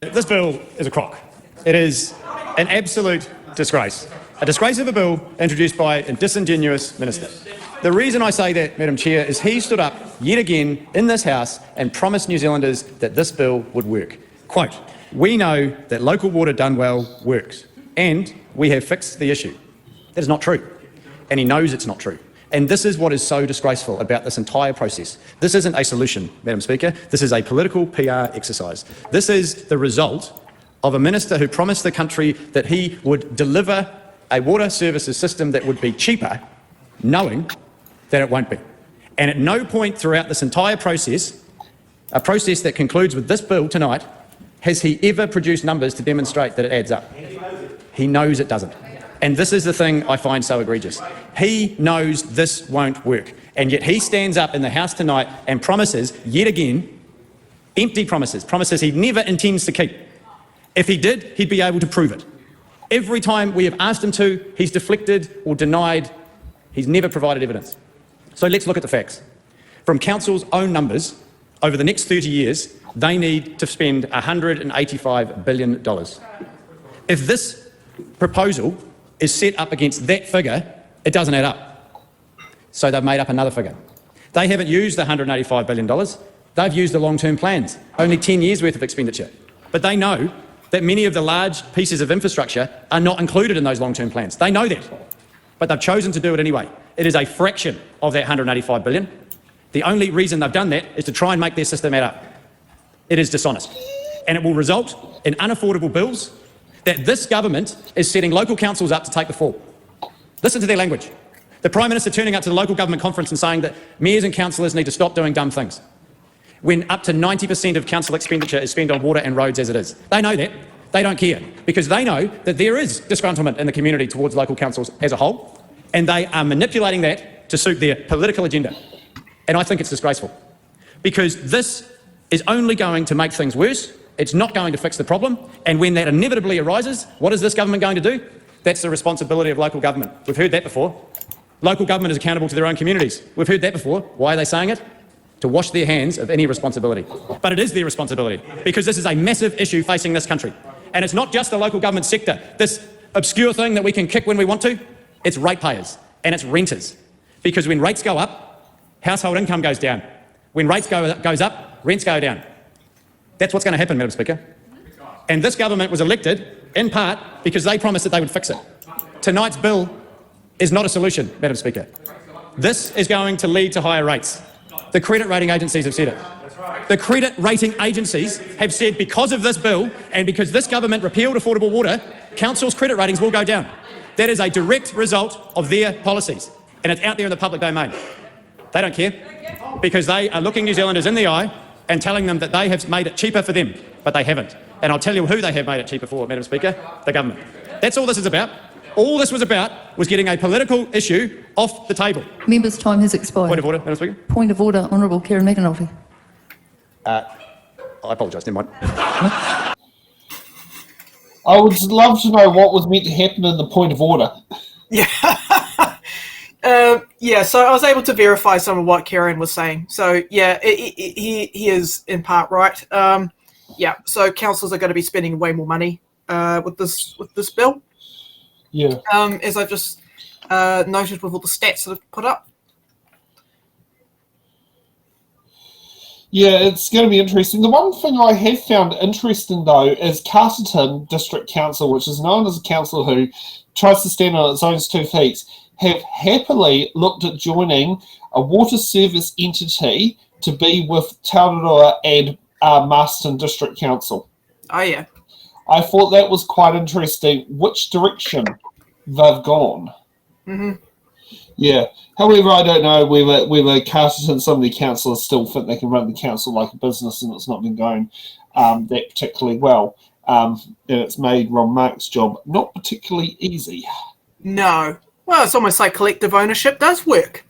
This bill is a crock. It is an absolute disgrace. A disgrace of a bill introduced by a disingenuous minister. The reason I say that, Madam Chair, is he stood up yet again in this House and promised New Zealanders that this bill would work. Quote, "We know that local water done well works, and we have fixed the issue." That is not true, and he knows it's not true. And this is what is so disgraceful about this entire process. This isn't a solution, Madam Speaker. This is a political PR exercise. This is the result of a minister who promised the country that he would deliver a water services system that would be cheaper, knowing that it won't be. And at no point throughout this entire process, a process that concludes with this bill tonight, has he ever produced numbers to demonstrate that it adds up. He knows it doesn't. And this is the thing I find so egregious. He knows this won't work, and yet he stands up in the House tonight and promises, yet again, empty promises, promises he never intends to keep. If he did, he'd be able to prove it. Every time we have asked him to, he's deflected or denied. He's never provided evidence. So let's look at the facts. From Council's own numbers, over the next 30 years, they need to spend $185 billion. If this proposal is set up against that figure, it doesn't add up. So they've made up another figure. They haven't used the $185 billion. They've used the long-term plans, only 10 years worth of expenditure. But they know that many of the large pieces of infrastructure are not included in those long-term plans. They know that, but they've chosen to do it anyway. It is a fraction of that $185 billion. The only reason they've done that is to try and make their system add up. It is dishonest, and it will result in unaffordable bills that this government is setting local councils up to take the fall. Listen to their language. The Prime Minister turning up to the local government conference and saying that mayors and councillors need to stop doing dumb things, when up to 90% of council expenditure is spent on water and roads as it is. They know that. They don't care, because they know that there is disgruntlement in the community towards local councils as a whole, and they are manipulating that to suit their political agenda. And I think it's disgraceful, because this is only going to make things worse. It's not going to fix the problem. And when that inevitably arises, what is this government going to do? That's the responsibility of local government. We've heard that before. Local government is accountable to their own communities. We've heard that before. Why are they saying it? To wash their hands of any responsibility. But it is their responsibility, because this is a massive issue facing this country. And it's not just the local government sector, this obscure thing that we can kick when we want to. It's ratepayers and it's renters. Because when rates go up, household income goes down. When rates goes up, rents go down. That's what's going to happen, Madam Speaker. And this government was elected, in part, because they promised that they would fix it. Tonight's bill is not a solution, Madam Speaker. This is going to lead to higher rates. The credit rating agencies have said it. The credit rating agencies have said because of this bill and because this government repealed affordable water, councils' credit ratings will go down. That is a direct result of their policies, and it's out there in the public domain. They don't care, because they are looking New Zealanders in the eye and telling them that they have made it cheaper for them, but they haven't. And I'll tell you who they have made it cheaper for, Madam Speaker: the government. That's all this is about. All this was about was getting a political issue off the table. Members' time has expired. Point of order, Madam Speaker. Point of order, Honourable Kieran McAnulty. I apologise, never mind. I would love to know what was meant to happen in the point of order. Yeah. Yeah, so I was able to verify some of what Kieran was saying. So, yeah, he is in part right. Yeah, so councils are going to be spending way more money with this bill. Yeah. As I just noted with all the stats that I've put up. Yeah, it's going to be interesting. The one thing I have found interesting, though, is Carterton District Council, which is known as a council who tries to stand on its own 2 feet, have happily looked at joining a water service entity to be with Taurua and Marston District Council. Oh, yeah. I thought that was quite interesting, which direction they've gone. Mm-hmm. Yeah. However, I don't know whether Carterton, some of the councillors still think they can run the council like a business, and it's not been going that particularly well. And it's made Ron Mark's job not particularly easy. No. Well, it's almost like collective ownership does work.